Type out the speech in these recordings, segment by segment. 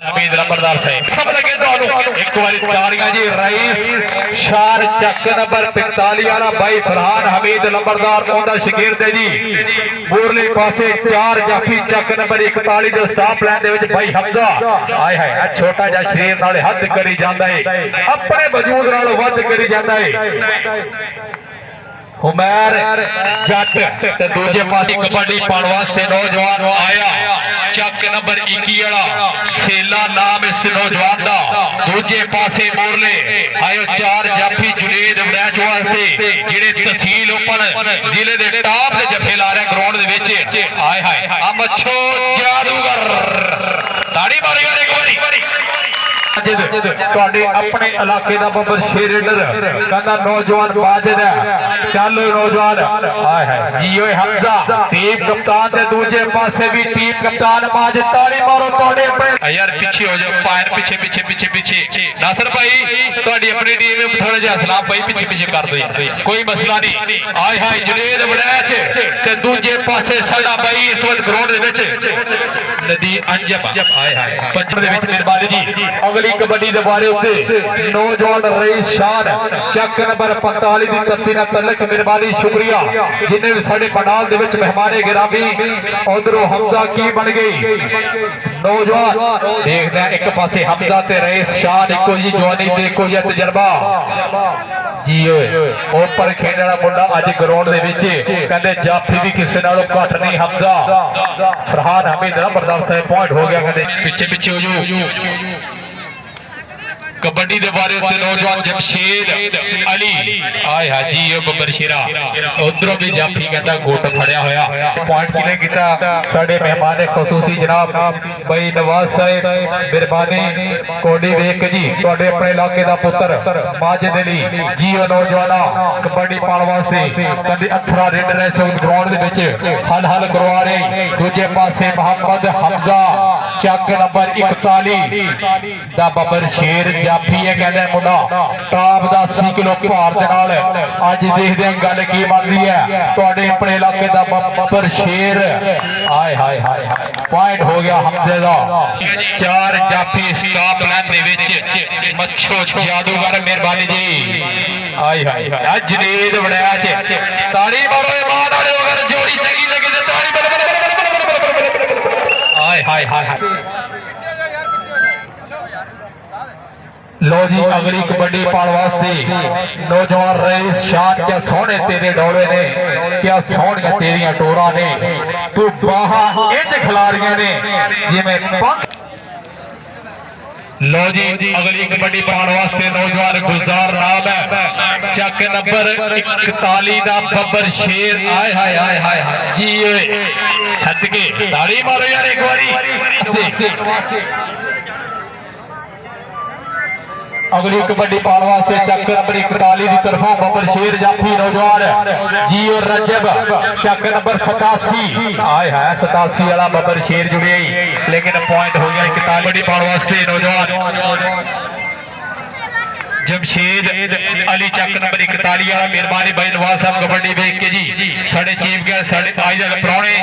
हमीद नंबरदार साहब सब लगे एक बार तालियां जी रईस शार चक नंबर 45 वाला भाई फरहान हमीद नंबरदार उनका शकीर है जी मूरले पासे 4 जाफी चक नंबर 41 जो स्टाफ लाइन दे विच भाई हमजा आए है छोटा जिहा शरीर नाल हद करी जांदा है अपने वजूद नाल वध करी जांदा है उमर जट ते दूजे पासे कबड्डी पाउण वास्ते नौजवान आया चक नंबर 21 वाला सेला नाम इस नौजवान दा दूजे पासे मोरले आयो 4 जाफी जुनेद मैच वास्ते जेड़े तहसील ओपन जिले दे टॉप दे जफे ला रहे ग्राउंड दे विच आए हाय अमछो जादूगर ताड़ी मारो यार एक बारी अपने इलाके का बबर शेर रेडर कहना नौजवान बाजिद है चलो नौजवान जियो हमजा टीम कप्तान दे दूजे पासे भी टीम कप्तान बाजिद ताड़ी मारो तोड़े अपने यार पीछे हो जाओ पायर पीछे पीछे पीछे पीछे नासर भाई तोड़ी अपनी टीम में थोड़ा जिहा सलाम भाई पीछे पीछे कर दो कोई मसला नहीं आए हाय जुनेद वड़ैच ते दूजे पासे साडा भाई इस वक्त ग्राउंड दे विच नदी अंजम आए हाय पंचम दे विच मेहरबानी जी अगली कबड्डी दे बारे उत्ते नौजवान रईस शान चक नंबर 45 दी तत्ती नाल तलक मेहरबानी शुक्रिया जिन्ने भी साडे पंडाल दे विच मेहमाने गिरामी उधरों हमजा की बन गई नौजवान देखदा एक पासे हमजा ते रईस शान इको जी जवानी ते इको जी तजर्बा जी ऊपर खेलने वाला मुंडा अज ग्राउंड दे विच कहंदे जाफी दी किसे नालों घट नहीं हमजा फरहान हमीद नंबरदार साहब पॉइंट हो गया कहंदे पीछे पीछे हो जाओ कबड्डी दे बारे उत्ते नौजवान जमशेद अली आए हाजी ये बब्बर शेरा उधरों भी जाफी कहता गोट फड़िया होया पॉइंट किने कीता साडे मेहमान खसूसी जनाब भाई नवाज साहब मेहरबानी कोडी वेख जी तुहाडे अपने इलाके दा पुत्र माजिद अली जी ओ नौजवाना कबड्डी पाउण वास्ते कहंदे अथरा रेडर है इस ग्राउंड दे विच हल हल करवा रहे दूजे पासे मोहम्मद हमजा चक नंबर 41 दा बब्बर शेर जाफी है कहना मुंडा टॉप दा 80 किलो भार दे नाल अज देखदे गल की बनदी है तुहाडे अपने इलाके दा बब्बर शेर हाय हाय हाय पॉइंट हो गया हमजे दा 4 जाफी स्टॉप लाइन दे विच मच्छो जादूगर मेहरबानी जी हाय हाय आज जुनेद वड़ैच ताड़ी मारो ईमान वाले अगर जोड़ी चंगी लगे ते ताड़ी हाय हाय हाय लो जी अगली कबड्डी पाउण वास्ते नौजवान रईस शान क्या सोहने तेरे डोले ने क्या सोहनियां तेरियां टोरा ने तू बाहा इंज खिलाड़ियां ने जिवें पंख लो जी अगली कबड्डी पाउण वास्ते नौजवान गुलजार नाम है चक नंबर 41 दा बब्बर शेर आए हाय हाय हाय जी ओए सदके ताड़ी मारो यार एक बारी अगली कबड्डी पाउण वास्ते चक नंबर 41 की तरफों बब्बर शेर जाफी नौजवान जी और रजब चक नंबर 87 आए है 87 वाला बब्बर शेर जुड़े लेकिन पॉइंट हो गया 41 कबड्डी पाउण वास्ते नौजवान जमशेद अली चक नंबर 41 वाला मेहरबानी भाई नवाज साहब कबड्डी देख के जी साडे चीफ गेस्ट साडे आज दे प्राणे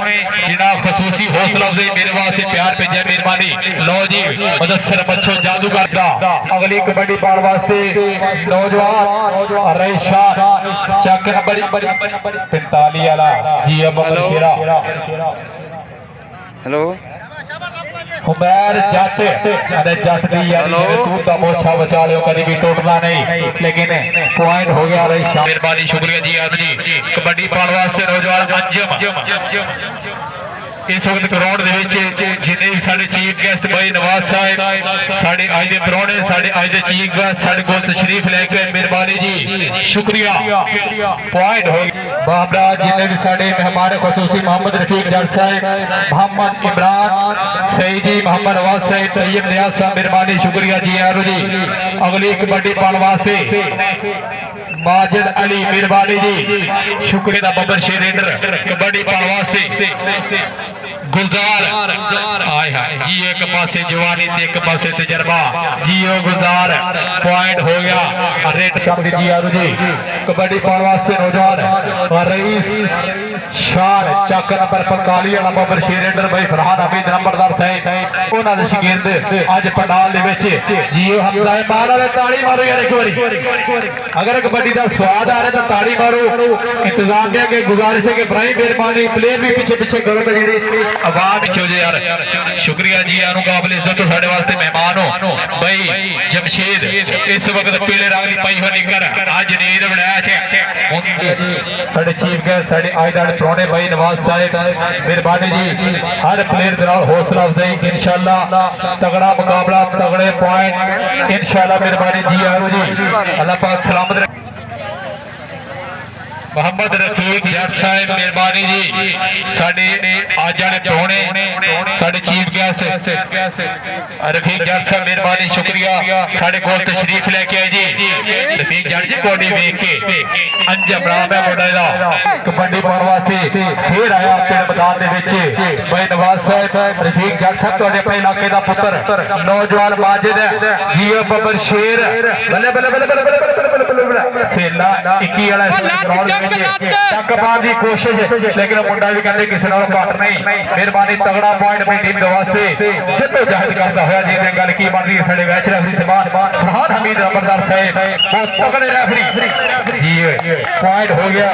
जनाब खसूसी हौसला अफजाई मेरे वास्ते प्यार भेजा मेहरबानी लो जी मुदस्सर बच्चों जादूगर दा अगली कबड्डी पाउण वास्ते नौजवान रईस शान चक नंबर 45 वाला जी बब्बर शेरा हेलो उमर जट जट दी यारी जिवें दूध दा मोछा बचा लियो कभी भी टूटदा नहीं लेकिन पॉइंट हो गया रईस शान मेहरबानी शुक्रिया जी आप जी कबड्डी पाउण वास्ते नौजवान अंजम इस वक्त ग्राउंड दे विच जिन्ने भी साडे चीफ गेस्ट भाई नवाज साहब साडे अज दे प्राणे साडे अज दे चीफ गेस्ट साडे कोल तशरीफ लेके मेहरबानी जी शुक्रिया पॉइंट हो बाबरा जिन्ने भी साडे मेहमान खसूसी मोहम्मद रफीक जट साहब मोहम्मद इमरान सईदी मोहम्मद नवाज साहब तैयब नियाज साहब मेहरबानी शुक्रिया जी यारो जी अगली कबड्डी पाउण वास्ते माजिद अली मेहरबानी जी शुक्रिया बब्बर शेर रेडर कबड्डी पाउण वास्ते गुलजार हाय हाय जी एक पासे जवानी ते एक पासे तजर्बा जियो गुलजार पॉइंट हो गया रेड शब्द जी आरू जी कबड्डी पाने वास्ते नौजवान और रईस शान चक नंबर 45 वाला बबर शेरेंडर भाई फरहान हमीद नंबरदार साहब उन्हां दे शागिर्द आज पंडाल दे विच जियो हफ्ता है मार वाले ताड़ी मारो यार एक बारी अगर कबड्डी दा स्वाद आ रहा तो ताड़ी मारो इंतजामिया के गुजारिश है कि बड़ी मेहरबानी प्लेयर भी पीछे पीछे करो तो जेडी आवाज पीछे हो जाए यार शुक्रिया जी यार काबिल इज्जत तो साडे वास्ते मेहमान हो भाई जमशेद इस वक्त पीले रंग दी पाई होई निकर आज नींद बनाया छे साडे चीफ गेस्ट साडे आयदार प्रोने भाई नवाज साहब मेहरबानी जी हर प्लेयर दे नाल हौसला अफजाई इंशाअल्लाह तगड़ा मुकाबला तगड़े पॉइंट इंशाअल्लाह मेहरबानी जी यार जी अल्लाह पाक सलामत रखे मोहम्मद रफीक जट साहब मेहरबानी जी साडे आज वाले प्रोने साडे चीफ गेस्ट रफीक जट साहब मेहरबानी शुक्रिया साडे कोल तशरीफ लेके आए जी रफीक जट जी कोडी देख के अंजम नाम है मुंडे दा कबड्डी पाउण वास्ते फिर आया पिंड मैदान दे विच भाई नवाज साहब रफीक जट साहब तुहाडे अपने इलाके दा पुत्र नौजवान माजिद है जियो बबर शेर बल्ले बल्ले बल्ले बल्ले बल्ले सेला 21 वाला ग्राउंड टक मार दी कोशिश लेकिन मुंडा भी कहते किसी नाल घट नहीं मेहरबानी तगड़ा पॉइंट अपनी टीम दे वास्ते जद्दोजहद करता होया जी गल की बन रही है साडे मैच रेफरी साहब फरहान हमीद नंबरदार साहब बहुत तगड़े रेफरी जी पॉइंट हो गया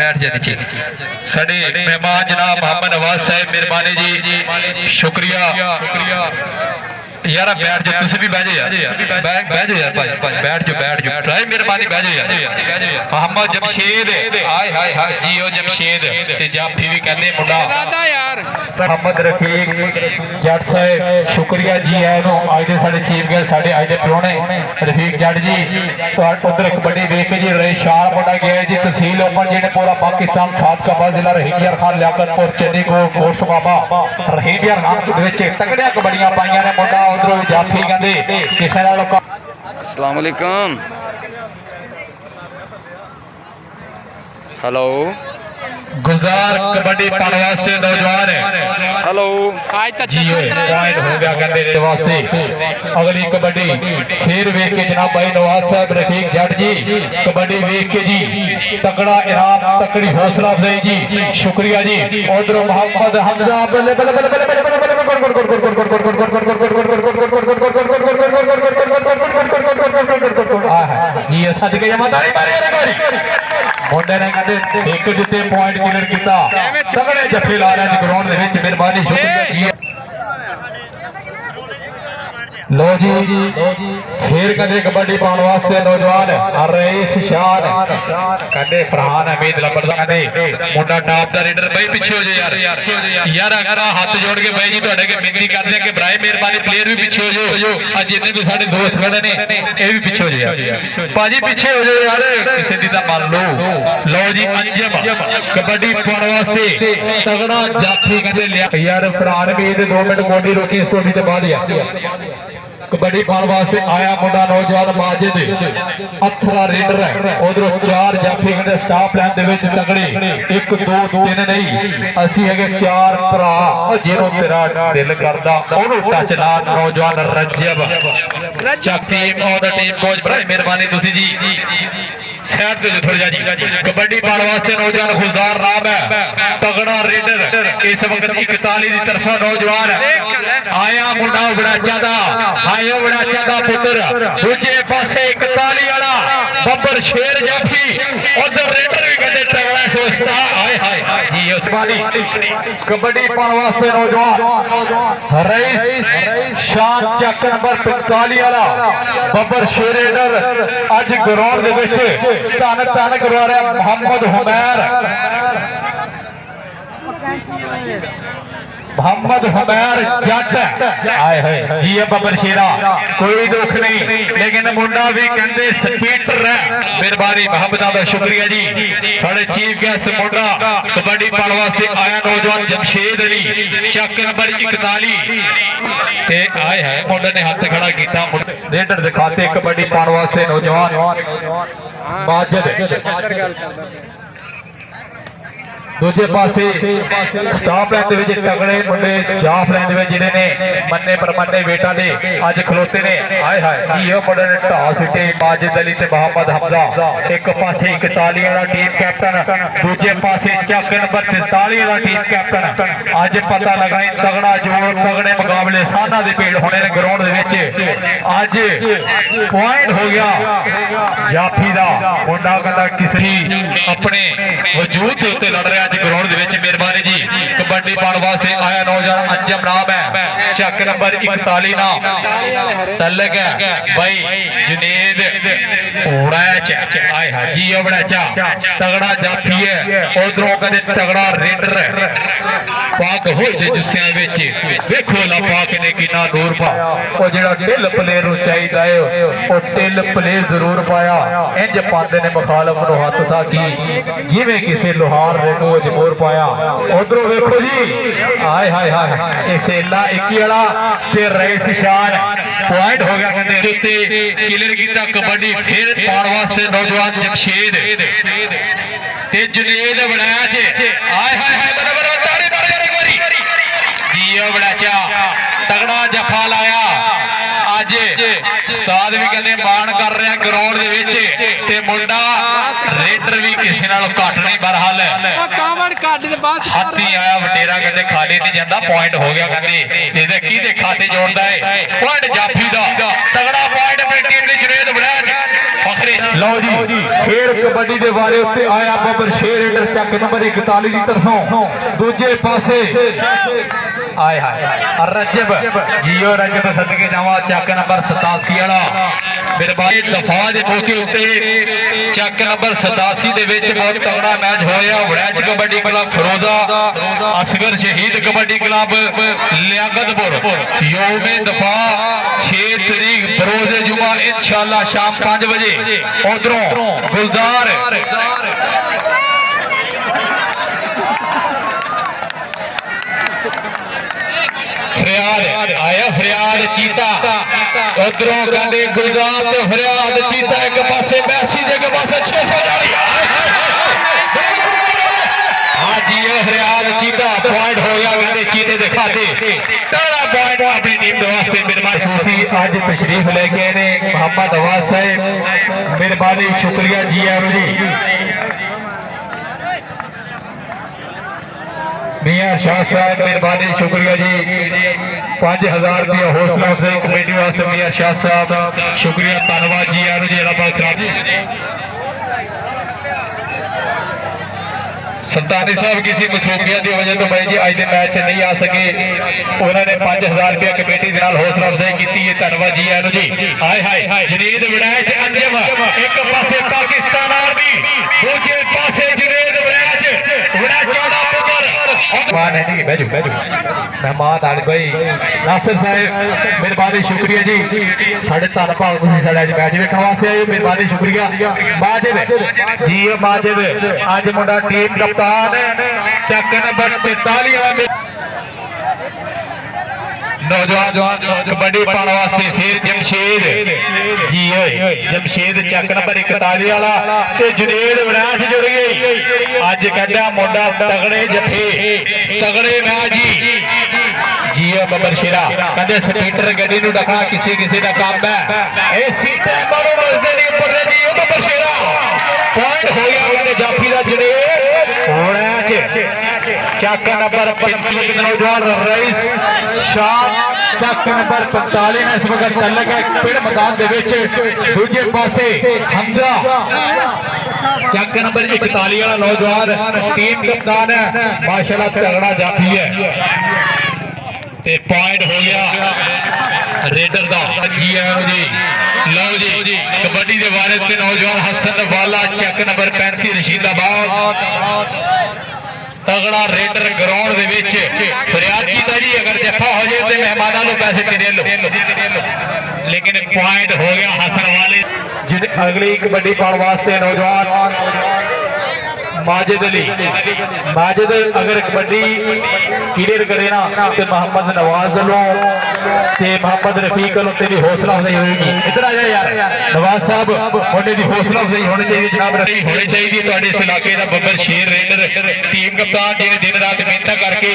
बैठ जा नीचे साडे मेहमान जनाब मोहम्मद नवाज साहब मेहरबानी जी शुक्रिया यार बैठ जाओ तुसी भी बैठ जाओ यार बैठ जाओ यार भाई बैठ जाओ भाई मेहरबानी बैठ जाओ यार मोहम्मद जमशेद हाय हाय हाय जी ओ जमशेद ते जाफी भी कहंदे मुंडा यार मोहम्मद रफीक जट साहब शुक्रिया जी है नु आज दे साडे चीफ गेस्ट साडे आज दे प्रोने रफीक जट जी उधर कबड्डी देख के जी रेशान मुंडा गया जी तहसील ओपन जेने पूरा पाकिस्तान साबका जिला रहीमियार खान लियाकतपुर चन्नी कोट बाबा रहीमियार खान दे विच तगड़िया कबड्डियां पाईयां ने मुंडा उधरों जाफी कहंदे किसे नाल अस्सलाम वालेकुम हेलो गुलजार कबड्डी पाने वास्ते नौजवान हेलो जी पॉइंट हो गया कहते दे वास्ते अगली कबड्डी फिर वेख के जनाब भाई नवाज साहब रफीक जट जी कबड्डी वेख के जी तगड़ा इनाम तकड़ी हौसला अफजाई जी शुक्रिया जी उधर मोहम्मद हमजा बल्ले बल्ले बल्ले बल्ले जी सदके जमा ताली मारी रे गोरी मुंडे ने कहते एक जिते पॉइंट क्लियर किया तगड़े जफे ला रहे ग्राउंड दे विच मेहरबानी शुक्रिया जी लो जी फिर कदे कबड्डी पाने वास्ते नौजवान रईस शान कहते फरहान हमीद नंबरदार कहते मुंडा टॉप दा रीडर भाई पीछे हो जाए यार अगर हाथ जोड़ के भाई जी तुहाडे के विनती करदे कि बराए मेहरबानी प्लेयर भी पीछे हो जाओ आज जितने भी साडे दोस्त खड़े ने ये भी पीछे हो जाए भाजी पीछे हो जाओ यार किसी दी दा मान लो जी अंजम कबड्डी पाने वास्ते तगड़ा जाफी कहते लिया यार फरहान हमीद 2 मिनट गोडी रोकी इस गोडी ते बाद कबड्डी पाने वास्ते आया मुंडा नौजवान माजिद अथरा रेडर है उधरों 4 जाफी कहते स्टाफ लाइन दे विच तगड़े 1 2 3 नहीं असि है 4 भरा जेनो तेरा दिल करदा ओनू टच ला नौजवान रजब चक टीम और टीम कोच बड़ी मेहरबानी तुसी जी साइड पे थोड़ा जा जी कबड्डी पाने वास्ते नौजवान गुलजार नाम है तगड़ा रेडर इस वक्त 41 की तरफा नौजवान आया मुंडा बड़ाचा दा आया बड़ाचा दा पुत्र दूजे पासे 41 वाला बब्बर शेर जाफी उधर रेडर भी कहते तगड़ा सोचता हाय हाय जी उस्मानी कबड्डी पाने वास्ते नौजवान रईस शान चक नंबर 45 वाला बब्बर शेर रेडर आज ग्राउंड दे विच धन धन करवा रहा मोहम्मद हुमैर जट आए है जी बबर शेरा कोई दुख नहीं लेकिन मुंडा भी कहते स्पीटर है मेहरबानी मोहब्बत का शुक्रिया जी साढ़े चीफ गेस्ट मुंडा कबड्डी पाने वास्ते आया नौजवान जमशेद अली चक नंबर 41 ते आए है मुंडे ने हाथ खड़ा किया रेडर दिखाते कबड्डी पाने वास्ते नौजवान माजिद ਦੂਜੇ ਪਾਸੇ ਸਟਾਪ ਲਾਈਨ ਦੇ ਵਿੱਚ ਤਗੜੇ ਮੁੰਡੇ ਜਾਫ ਲਾਈਨ ਦੇ ਵਿੱਚ ਜਿਹੜੇ ਨੇ ਮੰਨੇ ਪਰਮੰਨੇ ਵੇਟਾਂ ਦੇ ਅੱਜ ਖਲੋਤੇ ਨੇ। ਹਾਏ ਹਾਏ ਜੀ ਉਹ ਮੁੰਡੇ ਨੇ ਢਾਹ ਸਿੱਟੇ ਮਾਜਿਦ ਅਲੀ ਤੇ ਮੁਹੰਮਦ ਹਮਜ਼ਾ। ਇੱਕ ਪਾਸੇ 41 ਵਾਲਾ ਟੀਮ ਕੈਪਟਨ, ਦੂਜੇ ਪਾਸੇ ਚੱਕ ਨੰਬਰ 43 ਵਾਲਾ ਟੀਮ ਕੈਪਟਨ। ਅੱਜ ਪਤਾ ਲੱਗਾ ਤਗੜਾ ਜੋਰ ਤਗੜੇ ਮੁਕਾਬਲੇ ਸਾਧਾਂ ਦੇ ਭੇੜ ਹੋਣੇ ਨੇ ਗਰਾਊਂਡ ਦੇ ਵਿੱਚ। ਅੱਜ ਪੁਆਇੰਟ ਹੋ ਗਿਆ ਜਾਫੀ ਦਾ ਮੁੰਡਾ, ਕਹਿੰਦਾ ਕਿਸੇ ਆਪਣੇ ਵਜੂਦ ਦੇ ਉੱਤੇ ਲੜ ਰਿਹਾ ਅੱਜ ਗਰਾਊਂਡ ਦੇ ਵਿੱਚ। ਮਿਹਰਬਾਨੀ ਜੀ। ਕਬੱਡੀ ਪਾਉਣ ਵਾਸਤੇ ਆਇਆ ਨੌਜਵਾਨ ਅੰਜਮ ਨਾਮ ਹੈ, ਚੱਕ ਨੰਬਰ 41 ਨਾਮ ਤਲਕ ਹੈ ਬਾਈ ਜੁਨੇਦ ਉੜੈਚ। ਆਏ ਹਾਜੀ ਉੜੈਚਾ ਤਗੜਾ ਜਾਫੀ ਹੈ। ਉਧਰੋਂ ਕਹਿੰਦੇ ਤਗੜਾ ਰੇਡਰ ਹੈ। ਪੱਗ ਹੋਈ ਦੇ ਜੁੱਸਿਆਂ ਵਿੱਚ ਵੇਖੋ ਲਾ ਪਾ ਕੇ ਨੇ ਕਿੰਨਾ ਦੂਰ ਪਾ। ਉਹ ਜਿਹੜਾ ਢਿੱਲ ਪਲੇਅਰ ਨੂੰ ਚਾਹੀਦਾ ਹੈ ਉਹ ਢਿੱਲ ਪਲੇਅਰ ਜ਼ਰੂਰ ਪਾਇਆ। ਇੰਜ ਪਾਉਂਦੇ ਨੇ ਮੁਖਾਲਫ ਨੂੰ ਹੱਥ ਸਾਕੀ ਜਿਵੇਂ ਕਿਸੇ ਲੋਹਾਰ ਨੂੰ ਜ਼ਰੂਰ ਪਾਇਆ। ਉਧਰੋਂ ਵੇਖੋ ਜੀ ਆਏ ਹਾਏ ਹਾਏ ਇਹ ਸੇਲਾ 21 ਵਾਲਾ ਤੇ ਰਈਸ ਸ਼ਾਨ। ਪੁਆਇੰਟ ਹੋ ਗਿਆ ਕਹਿੰਦੇ ਉੱਤੇ ਕਲੀਅਰ ਕੀਤਾ। ਕਬੱਡੀ ਫਿਰ ਪਾਉਣ ਵਾਸਤੇ ਨੌਜਵਾਨ ਜਮਸ਼ੇਦ ਤੇ ਜੁਨੇਦ ਬਣਾਇਆ ਚ। ਆਏ ਹਾਏ ਹਾਏ ਬੜਾ ਤਾੜੀ ਮਾਰ ਯਾਰ ਇੱਕ ਵਾਰੀ ਜੀਓ ਬੜਾਚਾ ਤਗੜਾ ਜਫਾ ਲਾਇਆ। ਅੱਜ ਉਸਤਾਦ ਵੀ ਕਹਿੰਦੇ ਮਾਣ ਕਰ ਰਿਹਾ ਗਰਾਊਂਡ ਦੇ ਵਿੱਚ ਤੇ ਮੁੰਡਾ ਰੇਡਰ ਵੀ ਕਿਸੇ ਨਾਲੋਂ ਘੱਟ ਨਹੀਂ। ਬਰਹਾਲ ਹਾਥੀ ਆਇਆ ਵਟੇਰਾ ਕਹਿੰਦੇ ਖਾਲੀ ਨਹੀਂ ਜਾਂਦਾ। ਪੁਆਇੰਟ ਹੋ ਗਿਆ ਕਹਿੰਦੇ ਇਹਦੇ ਕਿਹਦੇ ਖਾਤੇ ਜੋੜਦਾ ਹੈ। ਪੁਆਇੰਟ ਜਾਫੀ ਦਾ ਤਗੜਾ ਪੁਆਇੰਟ ਆਪਣੀ ਟੀਮ ਦੀ ਜੁਨੇਦ ਬਣਾਇਆ ਫਖਰੇ। ਲਓ ਜੀ ਖੇਡ ਕਬੱਡੀ ਦੇ ਵਾਰੇ ਉੱਤੇ ਆਇਆ ਬੱਬਰ ਸ਼ੇਰ ਰੇਡਰ ਚੱਕ ਨੰਬਰ 41 ਦੀ ਤਰਫੋਂ। ਦੂਜੇ ਪਾਸੇ ਆਏ ਹਾਏ ਰਜਬ ਜੀਓ ਰਜਬ ਸਦਕੇ ਜਾਵਾ ਚੱਕ ਨੰਬਰ 87 ਵਾਲਾ। ਮਿਹਰਬਾਨੀ ਦਫਾ ਦੇ ਮੌਕੇ ਉੱਤੇ ਚੱਕ ਨੰਬਰ 87 ਦੇ ਵਿੱਚ ਬਹੁਤ ਤਗੜਾ ਮੈਚ ਹੋਇਆ। ਵੜੈਚ ਕਬੱਡੀ ਕਲੱਬ ਫਿਰੋਜ਼ਾ ਅਸਗਰ ਸ਼ਹੀਦ ਕਬੱਡੀ ਕਲੱਬ ਲਿਆਕਤਪੁਰ। ਯੌਮੇ ਦਫਾ 6 ਤਰੀਕ ਬਰੋਜ਼ੇ ਜੁਮਾ इंशाअल्लाह शाम 5 बजे। उधरों गुलजार फरियाद आया, फरियाद चीता उधरों कहते गुलजार तो फरियाद चीता एक पासे मैसी दे के पासे 640। हाँ जी फरियाद चीता पॉइंट हो गया कहते चीते के खाते तगड़ा पॉइंट अपनी टीम के वास्ते। मेहरबानी आज तशरीफ लेके आए ने मोहम्मद अवाज साहब, मेहरबानी शुक्रिया जी आर जी। मियां शाह साहब मेहरबानी शुक्रिया जी। 5000 रुपया हौसला अफजाई कमेटी वास्ते मियां शाह साहब शुक्रिया धन्यवाद जी आर जी। सुल्तानी साहब किसी मसरूफियत की वजह तो भाई जी अज के मैच से नहीं आ सके। उन्होंने 5000 रुपया कमेटी के नाल हौसला अफजाई की है, धन्यवाद जी आर जी। हाय हाय जुनेद वड़ैच अंजम एक पासे पाकिस्तान आर्मी, दूजे पासे जुनेद वड़ैच मेहमान है नहीं बैजो बैजो मेहमान आने भाई नासिर साहब मेहरबानी शुक्रिया जी। साढ़े धन भाग तुसीं साडा अज मैच वेखण वास्ते आए, मेहरबानी शुक्रिया। माजिद जी माजिद अज मुंडा टीम कप्तान चक नंबर 43 नौजवान कबड्डी पाने वास्ते फिर जमशेद जी जमशेद चक नंबर 41 वाला ते जुनेद वड़ैच जुड़ गई। अज कहता मुंडा तगड़े जथे तगड़े मैच जी बबर शेरा कहते स्पीटर गड्डी नूं डकना किसी किसी का काम है। ए सीटे मारो बजदे नहीं उपर जी बबर शेरा पॉइंट हो गया कहते जाफी का जुनेद वड़ैच चक नंबर 35 नौजवान रईस शाह चक नंबर 45 इस वक्त तलक है पिंड मैदान दे विच। दूजे पासे हमजा चक नंबर 41 वाला नौजवान टीम कप्तान है माशाल्लाह तगड़ा जाफी है ते पॉइंट हो गया रेडर दा जी जी। लो जी कबड्डी के बारे में नौजवान हसन वाला चक नंबर 35 रशीदाबाद तगड़ा रेडर ग्राउंड दे विच फरियाद कीता जी अगर जफा हो जाए तो मेहमानों को पैसे तेरे लो, लेकिन पॉइंट हो गया हसन वाले। जिन अगली कबड्डी पाउण वास्ते नौजवान माजिद अली माजिद अगर कबड्डी क्लियर करे ना तो मोहम्मद नवाज वालों ते मोहम्मद रफीक वालों तेरी हौसला अफजाई होगी। इधर आ जा यार नवाज साहब, मुंडे दी हौसला अफजाई होनी चाहिए जनाब, रफी होनी चाहिए तुहाडे इस इलाके दा बब्बर शेर रेडर टीम कप्तान जिन्हें दिन रात मेहनत करके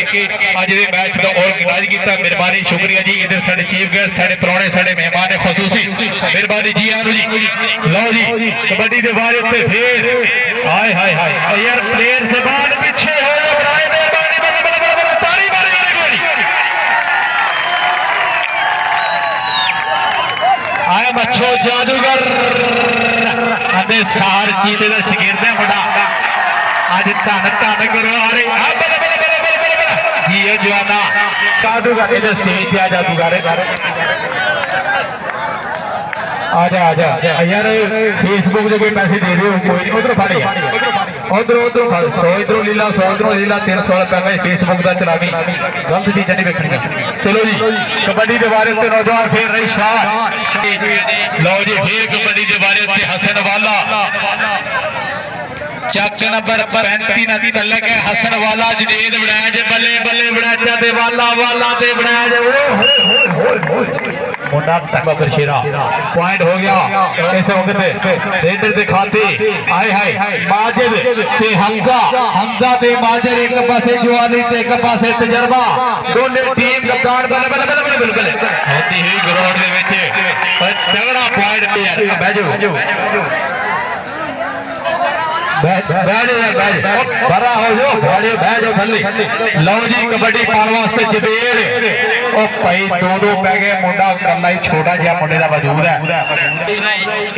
अज दे मैच का ऑर्गेनाइज किया। मेहरबानी शुक्रिया जी। इधर साडे चीफ गेस्ट साडे परौणे साडे मेहमान खसूसी मेहरबानी जी आनू जी। लो जी कबड्डी दे बारे उत्ते फिर हाय हाय हाय यार प्लेयर से बाद पीछे हो जा बनाए मेहरबानी बल्ले बल्ले बल्ले ताली मारे यार गोली आया मच्छो जादूगर अदे सार चीते दा शागिर्द है मुंडा आज धन धन करो आ रही आ बल्ले बल्ले बल्ले बल्ले बल्ले जी ये जवाना जादूगर इधर स्टेज पे आ जादूगर आजा आजा यार फेसबुक से कोई पैसे दे रहे हो कोई उधर फड़ उधर उधर फड़ 100 इधरों लीला 100 इधरों लीला 300 रुपए फेसबुक का चलावी गलत चीजें नहीं देखनी। चलो जी कबड्डी के बारे में नौजवान फिर रही शाह। लो जी फिर कबड्डी के बारे में हसन वाला चक नंबर 35 नदी तलक है हसन वाला जनेद बनाया जे बल्ले बल्ले बनाया ते वाला वाला ते बनाया जे मुंडा बब्बर शेरा पॉइंट हो गया इस वक्त रेडर दे खाते आए हाय माजिद ते हमजा ते माजिद एक पासे जवानी ते एक पासे तजर्बा दोनों टीम कप्तान बल्ले बल्ले बल्ले बल्ले बल्ले होती ही ग्राउंड दे विच तगड़ा पॉइंट यार बैठ जाओ बड़ा हो जाओ बह जाओ थल्ले। लो जी कबड्डी पाने वास्ते जबेर ओ भाई दो पै गए मुंडा कल्ला ही छोटा जिहा मुंडे दा वजूद है।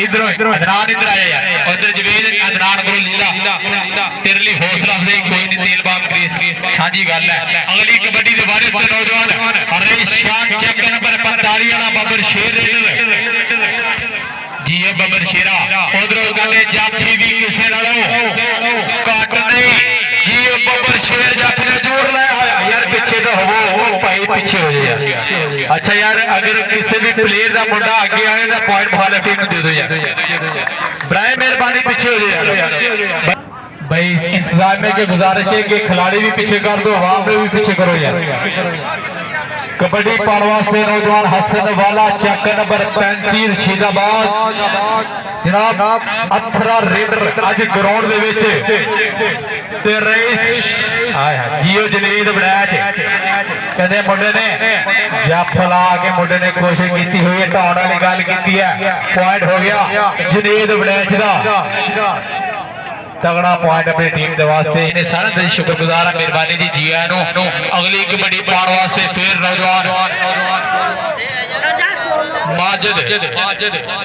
इधरों अदनान इधर आया यार उधर जबेर अदनान करो लीला तेरे लिए हौसला अफजाई कोई नहीं तेल बाम ग्रीस साझी गल है। अगली कबड्डी दे बारे में नौजवान हरे शान चेक नंबर 45 वाला बब्बर शेर रेडर जी है बब्बर शेरा उधरों कहते जाफी भी किसी नालों घट नहीं जी बब्बर शेर जाफी ने जोर लाया यार पीछे तो हो भाई पीछे हो जाए। अच्छा यार अगर किसी भी प्लेयर का मुंडा आगे आए तो पॉइंट भाले टीम दे दो यार बराए मेहरबानी पीछे हो जाए यार भाई इंतजामिया की गुजारिश है कि खिलाड़ी भी पीछे कर दो वहां पे भी पीछे करो यार। कबड्डी पाने वास्ते नौजवान हसन वाला चक नंबर 35 रशीदाबाद जनाब अथरा रेडर अज ग्राउंड दे विच ते रईस हाय हाय जियो जनेद बनाया कहते मुंडे ने जप ला के मुंडे ने कोशिश की हुई है ढाउण वाली गल की है पॉइंट हो गया जनेद बनाया दा तगड़ा पॉइंट अपनी टीम के वास्ते इन्हें सारे दिन शुक्रगुजार है मेहरबानी जी जी आया नो। अगली कबड्डी पाने वास्ते फिर नौजवान माजिद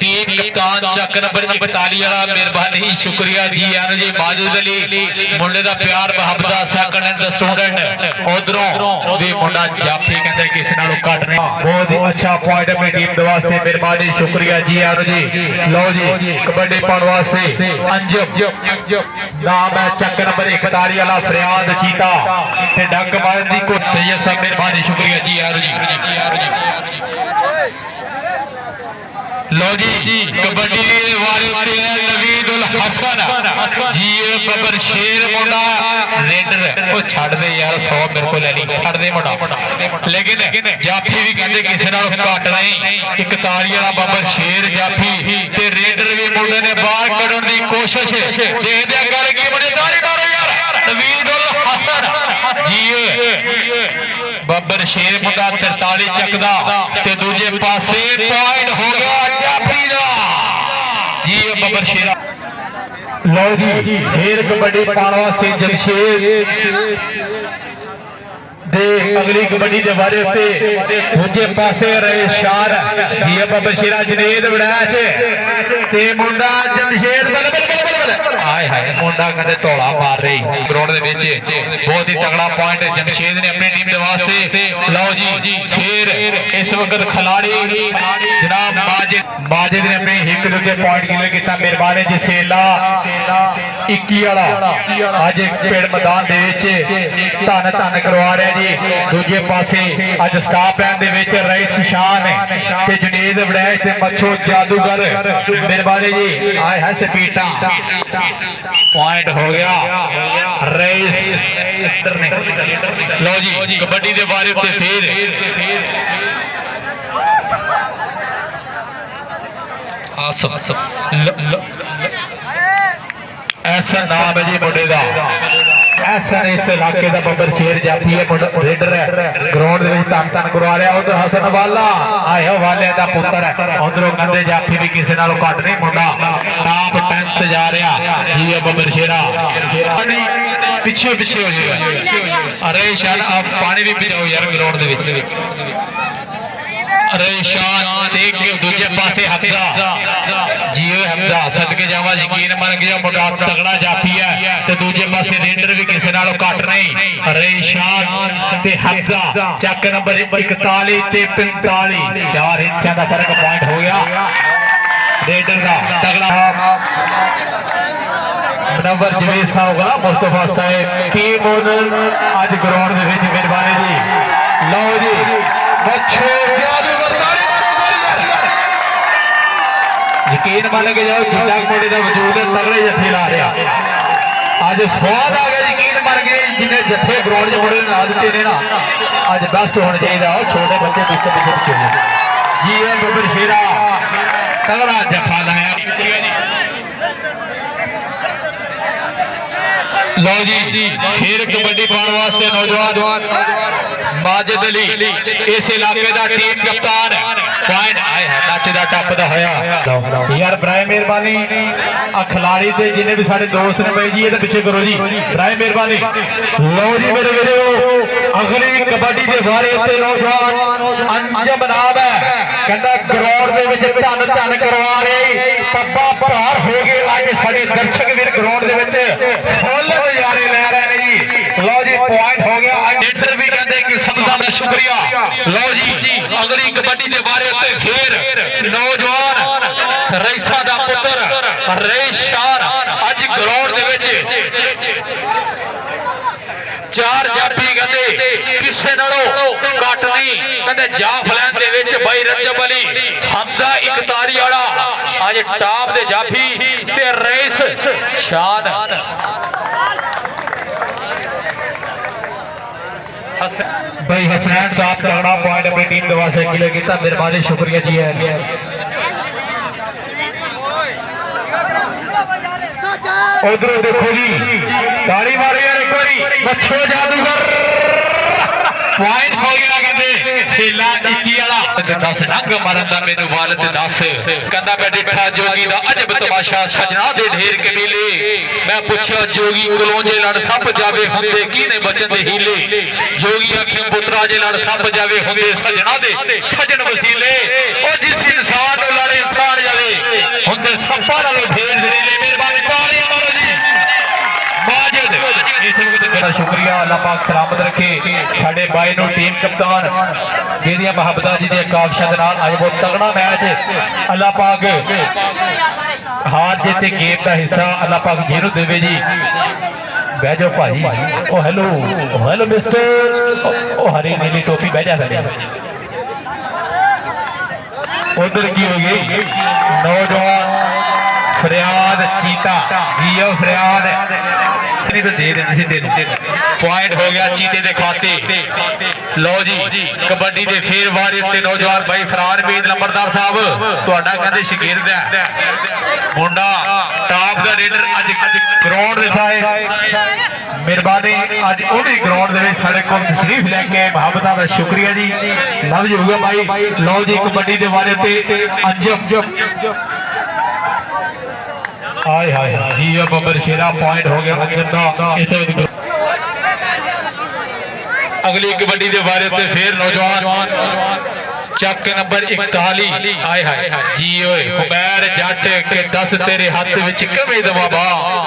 टीम कप्तान चक नंबर 41 वाला मेहरबानी शुक्रिया जी आया जी माजिद अली मुंडे दा प्यार मोहब्बत सेकंड एंड द स्टूडेंट उधरों भी मुंडा जाफी कहते किसी नालों घट नहीं बहुत ही अच्छा पॉइंट अपनी टीम के वास्ते मेहरबानी शुक्रिया जी आया जी। लो जी कबड्डी पाने वास्ते अंजुम नाम है चक नंबर 41 वाला फरियाद चीता ते डंक मारन दी को सैयद साहब मेहरबानी शुक्रिया जी यार जी। लो जी कबड्डी वाले उत्ते है नवीद उल हसन जी बब्बर शेर मुंडा रेडर ओ छड़ दे यार 100 मेरे को लेनी छड़ दे मुंडा लेकिन जाफी भी कहते किसी नाल घट नहीं 41 वाला बब्बर शेर जाफी ते रेडर भी मुंडे ने बाहर कढण दी कोशिश देखदे कर की बड़े तारी मारो यार नवीद उल हसन जी बब्बर शेर मुंडा 43 चकदा ते दूजे पासे पॉइंट हो गया जाफी दा जी बब्बर शेरा। लो जी फिर कबड्डी पाने वास्ते जमशेद दे अगली कबड्डी के बारे दूजे पासे रहे शार जी बब्बर शेरा जनेद बनाया ते मुंडा जमशेद हाय हाय मुंडा कहते धौला मार रही ग्राउंड दे विच बहुत ही तगड़ा पॉइंट जमशेद ने अपनी टीम के वास्ते। लो जी फिर इस वक्त खिलाड़ी जनाब माजिद ने अपने हिक दूजे पॉइंट क्लियर किया मेहरबानी जसेला 21 वाला अज पेड़ मैदान दे विच धन धन करवा रहा ਜੀ ਦੂਜੇ ਪਾਸੇ ਅੱਜ ਸਟਾਪ ਐਂਡ ਦੇ ਵਿੱਚ ਰਈਸ ਸ਼ਾਨ ਤੇ ਜੁਨੇਦ ਵੜੈਚ ਤੇ ਮੱਛੋ ਜਾਦੂਗਰ ਮਿਹਰਬਾਨੀ ਜੀ ਆਏ ਹੈ ਸਪੀਟਾ ਪੁਆਇੰਟ ਹੋ ਗਿਆ ਰਈਸ ਨੇ ਲਓ ਜੀ ਕਬੱਡੀ ਦੇ ਬਾਰੇ ਉੱਤੇ ਫੇਰ ਐਸਾ ਨਾਮ ਹੈ ਜੀ ਮੁੰਡੇ ਦਾ ਐਸਾ ਇਸ ਇਲਾਕੇ ਦਾ ਬੱਬਰ ਸ਼ੇਰ ਜਾਫੀ ਹੈ ਰੇਡਰ ਹੈ ਗਰਾਊਂਡ ਦੇ ਵਿੱਚ ਧੰਨ ਧੰਨ ਕਰਵਾ ਰਿਹਾ ਉਧਰ ਹਸਨ ਵਾਲਾ ਆਇਆ ਵਾਲੇ ਦਾ ਪੁੱਤਰ ਹੈ ਉਧਰੋਂ ਕਹਿੰਦੇ ਜਾਫੀ ਵੀ ਕਿਸੇ ਨਾਲੋਂ ਘੱਟ ਨਹੀਂ ਮੁੰਡਾ ਟਾਪ 10 ਤੇ ਜਾ ਰਿਹਾ ਜੀ ਇਹ ਬੱਬਰ ਸ਼ੇਰਾ ਪਿੱਛੇ ਪਿੱਛੇ ਹੋ ਜਾਏਗਾ ਅਰੇ ਸ਼ਾਨ ਆਪ ਪਾਣੀ ਵੀ ਪਿਜਾਓ ਯਾਰ ਗਰਾਊਂਡ ਦੇ ਵਿੱਚ ਰੇਸ਼ਾਨ ਦੇਖ ਕੇ ਦੂਜੇ ਪਾਸੇ ਹਮਜ਼ਾ ਜੀਓ ਹਮਜ਼ਾ ਸਦਕੇ ਜਾਵਾ ਯਕੀਨ ਮੰਨ ਗਿਆ ਮੁੰਡਾ ਤਗੜਾ ਜਾਫੀ ਹੈ ਤੇ ਦੂਜੇ ਪਾਸੇ ਰੇਡਰ ਵੀ ਕਿਸੇ ਨਾਲੋਂ ਘੱਟ ਨਹੀਂ ਰੇਸ਼ਾਨ ਤੇ ਹਮਜ਼ਾ ਚੱਕ ਨੰਬਰ 41 ਤੇ 45 4 ਇੰਚਾਂ ਦਾ ਫਰਕ ਪੁਆਇੰਟ ਹੋ ਗਿਆ ਰੇਡਰ ਦਾ ਤਗੜਾ ਨੰਬਰ ਜਵੇਦ ਸਾਹਿਬ ਦਾ ਮੁਸਤਫਾ ਸਾਹਿਬ ਟੀਮ ਓਨਰ ਅੱਜ ਗਰਾਊਂਡ ਦੇ ਵਿੱਚ ਮਿਹਰਬਾਨੀ ਜੀ ਲਓ ਜੀ ਮੱਛੋ ਜਾਦੂਗਰ ਤਾੜੀ ਮਾਰੋ ਯਕੀਨ ਮੰਨ ਕੇ ਜਾਓ ਜਿੰਨਾ ਮੁੰਡੇ ਦਾ ਵਜੂਦ ਹੈ ਤਗੜੇ ਜੱਥੇ ਲਾ ਰਿਹਾ ਅੱਜ ਸਵਾਦ ਆ ਗਿਆ ਯਕੀਨ ਮੰਨ ਕੇ ਜਿੰਨੇ ਜੱਥੇ ਗਰਾਊਂਡ 'ਚ ਮੁੰਡੇ ਲਾ ਦਿੱਤੇ ਨੇ ਨਾ ਅੱਜ ਬੈਸਟ ਹੋਣਾ ਚਾਹੀਦਾ ਉਹ ਛੋਟੇ ਬੱਚੇ ਪਿੱਛੇ ਪਿੱਛੇ ਜੀ ਇਹ ਬੱਬਰ ਸ਼ੇਰਾ ਤਗੜਾ ਜੱਫਾ ਲਾਇਆ ਲਓ ਜੀ ਫੇਰ ਕਬੱਡੀ ਪਾਉਣ ਵਾਸਤੇ ਨੌਜਵਾਨ ਮਾਜਿਦ ਅਲੀ ਇਸ ਇਲਾਕੇ ਦਾ ਟੀਮ ਕਪਤਾਨ ਪੁਆਇੰਟ ਆਇਆ ਹੈ ਨੱਚਦਾ ਟੱਪਦਾ ਹੋਇਆ ਯਾਰ ਬਰਾਏ ਮਿਹਰਬਾਨੀ ਆ ਖਿਲਾੜੀ ਤੇ ਜਿੰਨੇ ਵੀ ਸਾਡੇ ਦੋਸਤ ਨੇ ਬਾਈ ਜੀ ਇਹਦੇ ਪਿੱਛੇ ਕਰੋ ਜੀ ਬਰਾਏ ਮਿਹਰਬਾਨੀ ਲਓ ਜੀ ਮੇਰੇ ਵੀਰੋ ਅਗਲੀ ਕਬੱਡੀ ਦੇ ਬਾਰੇ ਉੱਤੇ ਨੌਜਵਾਨ ਅੰਜਮ ਨਾਮ ਹੈ ਕਹਿੰਦਾ ਗਰਾਊਂਡ ਦੇ ਵਿੱਚ ਧੰਨ ਧੰਨ ਕਰਵਾ ਰਹੇ ਪੱਪਾ ਭਾਰ ਹੋ ਗਏ ਅੱਜ ਸਾਡੇ ਦਰਸ਼ਕ ਵੀਰ ਗਰਾਊਂਡ ਦੇ ਵਿੱਚ ਫੁੱਲ ਨਜ਼ਾਰੇ ਲੈ ਰਹੇ ਨੇ ਜੀ ਲਓ ਜੀ ਪੁਆਇੰਟ ਹੋ ਗਿਆ ਲੀਡਰ ਵੀ ਕਹਿੰਦੇ ਕਿ ਸਭਾ ਦਾ ਸ਼ੁਕਰੀਆ ਲਓ ਜੀ ਅਗਲੀ ਕਬੱਡੀ ਦੇ ਬਾਰੇ ਉੱਤੇ ਫੇਰ ਨੌਜਵਾਨ ਰਈਸਾ ਦਾ ਪੁੱਤਰ ਰੇਸ਼ਾਨ ਅੱਜ ਗਰਾਊਂਡ ਦੇ ਵਿੱਚ ਚਾਰ ਜਾਫੀ ਕਹਿੰਦੇ ਕਿਸੇ ਨਾਲੋਂ ਘੱਟ ਨਹੀਂ ਕਹਿੰਦੇ ਜਾਫਲੈਨ ਦੇ ਵਿੱਚ ਬਾਈ ਰਜਬ ਅਲੀ ਹਮਜ਼ਾ ਇਕਤਾਰੀ ਵਾਲਾ ਅੱਜ ਟਾਪ ਦੇ ਜਾਫੀ ਤੇ ਰਈਸ ਸ਼ਾਨ भाई हसनैन साहब तगड़ा पॉइंट अपनी टीम के वास्ते किले किया मेहरबानी शुक्रिया जी है उधर देखो जी ताड़ी मारो यार एक बारी मच्छो जादूगर पॉइंट हो गया कहते सेला चीटी वाला दस नंग मारन दा मेनू वाल ते दस कहंदा मैं डिठा जोगी दा अजब तमाशा सजना दे ढेर कबीले मैं पूछया जोगी कोलों जे लड़ सप जावे हुंदे कीने बचन दे हीले जोगी आखे पुत्रा जे लड़ सप जावे हुंदे सजना दे सजन वसीले ओ जिस इंसान नु लड़े इंसान जावे हुंदे सप्पा नालों ढेर जरीले मेहरबानी तालियां मारो जी माजिद इस वक्त बड़ा शुक्रिया अल्लाह पाक सलामत रखे साडे बाई नु टीम कप्तान जेदियां मुहब्बतां जी दे काबशां दे नाल अज बहुत तगड़ा मैच अल्लाह पाक हार जीत गेम का हिस्सा अल्लाह पाक जेनू देवे जी बह जाओ भाई ओ हेलो मिस्टर ओ हरी नीली टोपी बह जा उधर की हो गई नौजवान फरियाद चीता जियो फरियाद तो दे पॉइंट हो गया चीते दे खाते लो जी कबड्डी दे फिर वारी ते नौजवान भाई फरार मीर नंबरदार साहब तुहाडा कहंदे शकीर्द है मुंडा टॉप दा रेडर अज ग्राउंड दे साए मेहरबानी अज ओदी ग्राउंड दे विच साडे कोल तशरीफ लेके मुहब्बतां दा शुक्रिया जी लव जी होगा भाई लो जी कबड्डी दे वारे ते अंजम हाय हाय जी अब बबर शेरा पॉइंट हो गया अंजम अगली कबड्डी के बारे में फिर नौजवान चक नंबर 41 आए हाय जी ओए हुमैर जट के 10 तेरे हाथ विच कवे दवा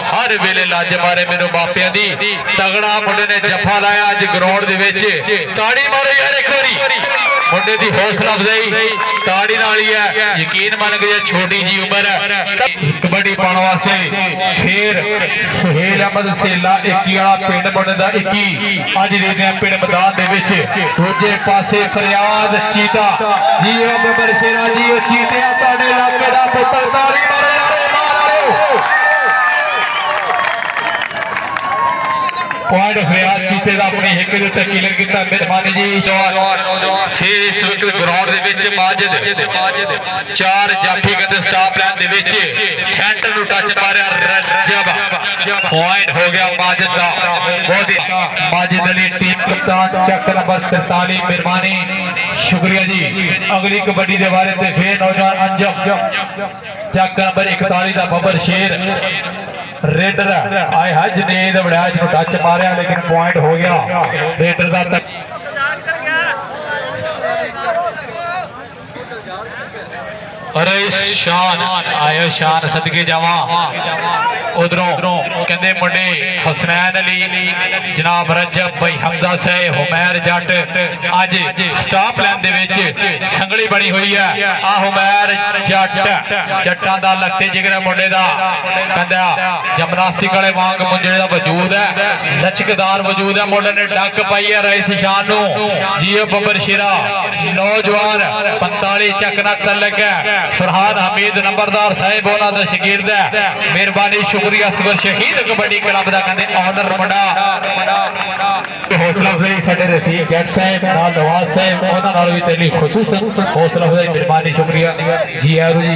हर वेले लज मारे मेनू मापियां दी तगड़ा मुंडे ने जफा लाया अज ग्राउंड दे विच ताड़ी मारो यार एक बारी मुंडे दी हौसला अफजाई ताड़ी नाल ही है यकीन मन के छोटी जी उम्र है कबड्डी पाने वास्ते फिर सुहेल अहमद सेला 21 वाला पिंड मुंडे दा 21 अज देखते हैं पिंड मैदान दे विच दूजे पासे फरियाद चीता जी बबर शेरा जी चीते तुहाडे इलाके दा पुत्तर ताड़ी मारे यारे मार वाले पॉइंट फरियाद कीते दा अपनी हिक दे उत्ते कीलर कीता मेहरबानी जी छे इस वक्त ग्राउंड दे विच माजिद चार जाफी कहते स्टाफ लाइन दे विच सेंटर नु टच मारिया रजब पॉइंट हो गया माजिद दा बहुत ही माजिद अली टीम कप्तान चक नंबर 43 मेहरबानी शुक्रिया जी अगली कबड्डी दे बारे ते फिर नौजवान अंजम चक नंबर 41 दा बबर शेर रेडर आए है जनेद वड़ैच नु टच मारिया लेकिन पॉइंट हो गया रेडर दा अरे शान आयो शान सदके जावा उधरों कहते मुंडे हुसनैन अली जनाब रजब भाई हमजा साहब हुमैर जट अज स्टाफ लाइन दे विच संगली बनी हुई है आ हुमैर जट जट्टां दा लत्ते जिगर मुंडे दा कहंदा जिमनास्टिक वाले वांग मुंडे दा वजूद है लचकदार वजूद है मुंडे ने डक पाई है रईस शान नु जियो बबर शेरा नौजवान 45 चकना तलक है फरहाद हमीद नंबरदार साहिब उन्हां दा शागिर्द है मेहरबानी शुक्रिया असगर शहीद कबड्डी क्लब दा कहंदे ऑनर मुंडा हौसला अफजाई साडे रफीक जट साहब नाल नवाज साहब उन्हां नाल भी तेली खुसूसन हौसला अफजाई मेहरबानी शुक्रिया जी आरू जी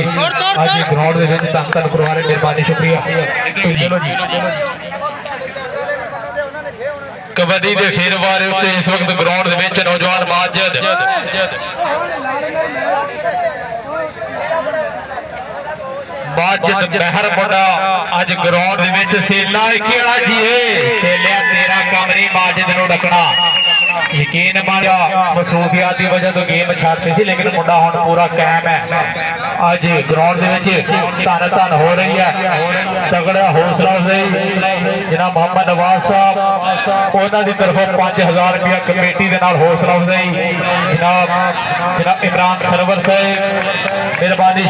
आज ग्राउंड दे विच तन तन करवा रहे मेहरबानी शुक्रिया चलो जी कबड्डी दे फेर वारे उत्ते इस वक्त ग्राउंड दे विच नौजवान माजिद माजिद बहर मुंडा अज ग्राउंड दे विच सेला केड़ा जी है सेलिया तेरा काम नहीं माजिद नु डकना यकीन मानिया मसरूफियात की वजह तो गेम छाड़ती सी लेकिन मुंडा हुण पूरा कायम है अज ग्राउंड दे विच धन धन हो रही है तगड़ा हौसला अफजाई जनाब मोहम्मद नवाज साहब उन्हां दी तरफों 5000 रुपया कमेटी दे नाल हौसला अफजाई जनाब इमरान सरवर साहब मेहरबानी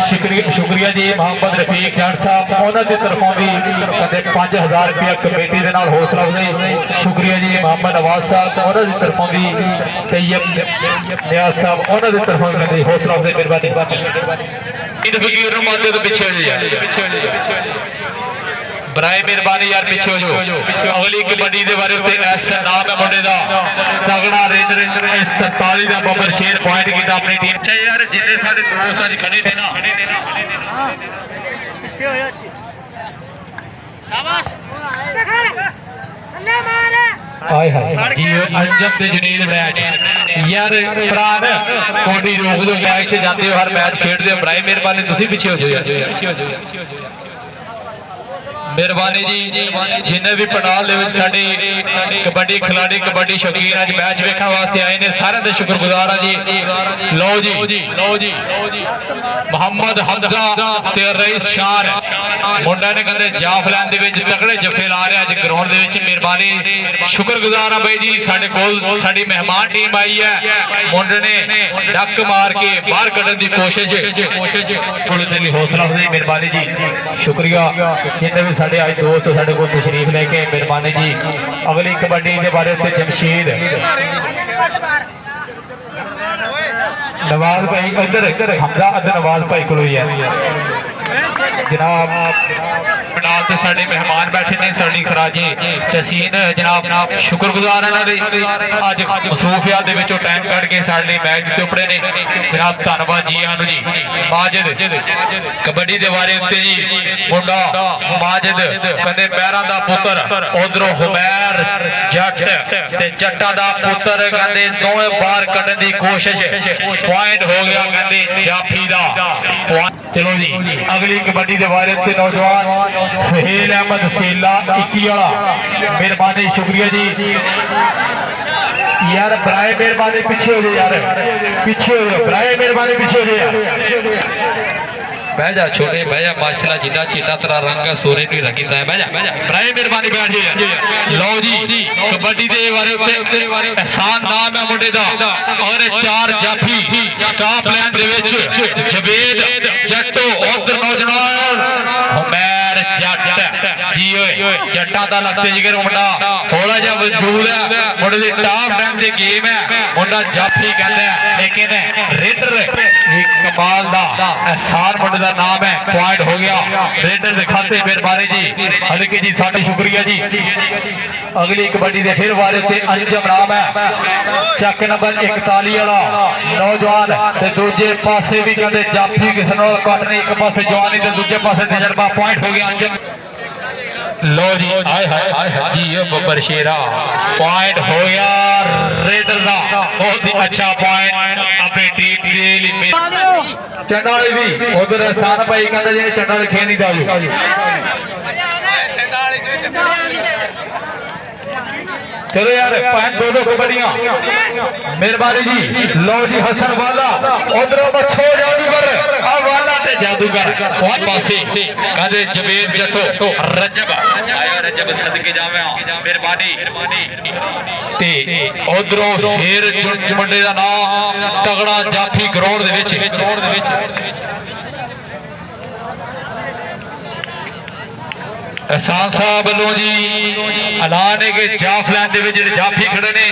शुक्रिया जी मोहम्मद रफीक जट साहब उन्हां दी तरफों भी कहते 5000 रुपया कमेटी दे नाल हौसला अफजाई शुक्रिया जी मोहम्मद नवाज साहब उन्हां दी तरफों भी तैयब नियाज साहब उन्हां दी तरफों भी कहते हौसला अफजाई मेहरबानी इन फकीर नु माते तो पीछे हो जा बराए मेहरबानी यार पीछे हो जाओ अगली कबड्डी दे बारे ते ऐसा नाम है मुंडे दा तगड़ा रेंजर इस 43 दा बबर शेर पॉइंट कीता अपनी टीम च यार जिन्ने साडे दोस्त अज खड़े ने ना पीछे हो जा शाबाश अल्लाह मार हाय हाय जी अंजम ते जनीद मैच यार प्राण कोडी रोक दो मैच से जाते हो हर मैच खेडदे हो बराए मेहरबानी तुसी पीछे हो जाओ पीछे हो जाओ मेहरबानी जी जिन्हें भी पंडाल कबड्डी खिलाड़ी कबड्डी शौकीन अज मैच वेखण वास्ते आए ने सारे दे शुक्रगुजार हां जी लो जी मोहम्मद हमजा ते रईस शान मुंडा ने कहंदे जाफ लाइन दे विच तगड़े जफे ला रहे अज ग्राउंड दे विच मेहरबानी शुक्रगुजार हां भाई जी साडे कोल साडी मेहमान टीम आई है मुंडे ने डक मार के बाहर कढण दी कोशिश कोल तेरी हौसला अफजाई मेहरबानी जी शुक्रिया जिन्हें भी साडे आज दोस्त साडे कोल तशरीफ लेके मेहरबानी जी अगली कबड्डी के बारे ते जमशीद नवाज भाई इधर हमजा अदर नवाज भाई को जनाब पंडाल ते साडे मेहमान बैठे ने साडी खराजी तहसीन जनाब शुक्रगुजार अज मसरूफियात दे विचों टाइम कढ के साडे लई मैच ते उपड़े ने जनाब धन्नवाद जी आनु जी माजिद कबड्डी दे बारे उत्ते जी मुंडा माजिद कहंदे पैरां दा पुत्र उधरों हुमैर जट ते जट्टां दा पुत्र कहंदे दोवें बाहर कढण दी कोशिश पॉइंट हो गया कहंदे जाफी दा चलो जी अगली कबड्डी दे बारे ते नौजवान सुहेल अहमद सेला 21 वाला मेहरबानी शुक्रिया जी यार बराए मेहरबानी पीछे हो जाए यार पीछे हो जाओ बराए मेहरबानी पीछे हो जाए बह जा छोटे बह जा माशाल्लाह जिला चिट्टा तेरा रंग है सोरे भी रखीता है बह जा बराए मेहरबानी बैठ जाए लो जी कबड्डी दे बारे एहसान नाम है मुंडे दा और चार जाफी स्टाफ लाइन दे विच ਜਵੇਦ ਜੱਟੋ ਉਧਰ ਨੌਜਵਾਨ ਹੁਮੈਰ ਜੱਟ ਜੀ ਓਏ ਜੱਟਾਂ ਦਾ ਲੱਗਦੇ ਜਿਗਰ ਮੁੰਡਾ ਥੋੜਾ ਜਿਹਾ ਵਜੂਦ ਹੈ ਮੁੰਡੇ ਦੀ ਟਾਪ ਟਾਈਮ ਦੀ ਗੇਮ ਹੈ ਮੁੰਡਾ ਜਾਫੀ ਕਹਿੰਦਾ ਲੇਕਿਨ ਰੇਡਰ ਇੱਕ ਕਮਾਲ ਦਾ ਅਹਿਸਾਨ ਮੁੰਡੇ ਦਾ ਨਾਮ ਹੈ ਪੁਆਇੰਟ ਹੋ ਗਿਆ ਰੇਡਰ ਦੇ ਖਾਤੇ ਫਿਰ ਬਾਰੇ ਜੀ ਹਲਕੇ ਜੀ ਸਾਡੇ ਸ਼ੁਕਰੀਆ ਜੀ ਅਗਲੀ ਕਬੱਡੀ ਦੇ ਫਿਰ ਵਾਰੇ ਤੇ ਅੰਜਮ ਨਾਮ ਹੈ ਚੱਕ ਨੰਬਰ 41 ਵਾਲਾ ਨੌਜਵਾਨ ਤੇ ਦੂਜੇ ਪਾਸੇ ਵੀ ਕਹਿੰਦੇ ਜਾਫੀ ਕਿਸ ਨਾਲ ਕੱਟ ਨਹੀਂ ਇੱਕ ਪਾਸੇ ਜਵਾਨੀ ਤੇ ਦੂਜੇ ਪਾਸੇ ਤਜਰਬਾ ਪੁਆਇੰਟ ਹੋ ਗਿਆ ਅੰਜਮ लो जी हाय हाय जी ये बब्बर शेरा पॉइंट हो गया रेडर का बहुत ही अच्छा पॉइंट अपनी टीम के लिए चंडाली भी उधर एहसान भाई कहता जी ने चंडाली खेल नहीं जाओ चलो यार पॉइंट दो कबड्डियां मेहरबानी जी लो जी हसन वाला उधरों बछो जादूगर आ वाला ते जादूगर बहुत पासे कहते जवेद जटो रजब आया रजब सदके जावे मेहरबानी ते उधरों शेर मुंडे दा नाम तगड़ा जाफी ग्राउंड दे विच एहसान साहब वालों जी ऐलान है कि जाफलैन दे विच जाफी खड़े ने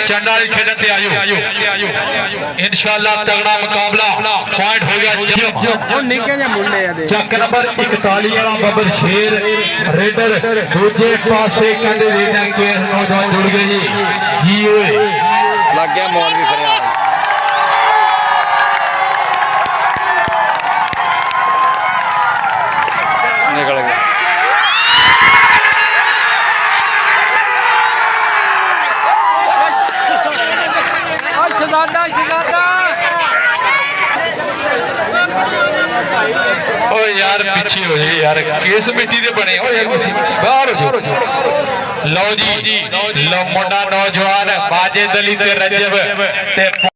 चंडाली खेडन ते आयो इंशाअल्लाह तगड़ा मुकाबला पॉइंट हो गया चक नंबर 41 वाला बब्बर शेर रेडर दूजे पासे कहंदे रेडर के नौजवान जुड़ गए जी ओए लग गया मौलवी फरियाद निकल गया ओ यार पीछे हो जाए यार किस मिट्टी दे बने हो यार बाहर हो जाओ लो जी लो मुंडा नौजवान बाजे दली ते रजब ते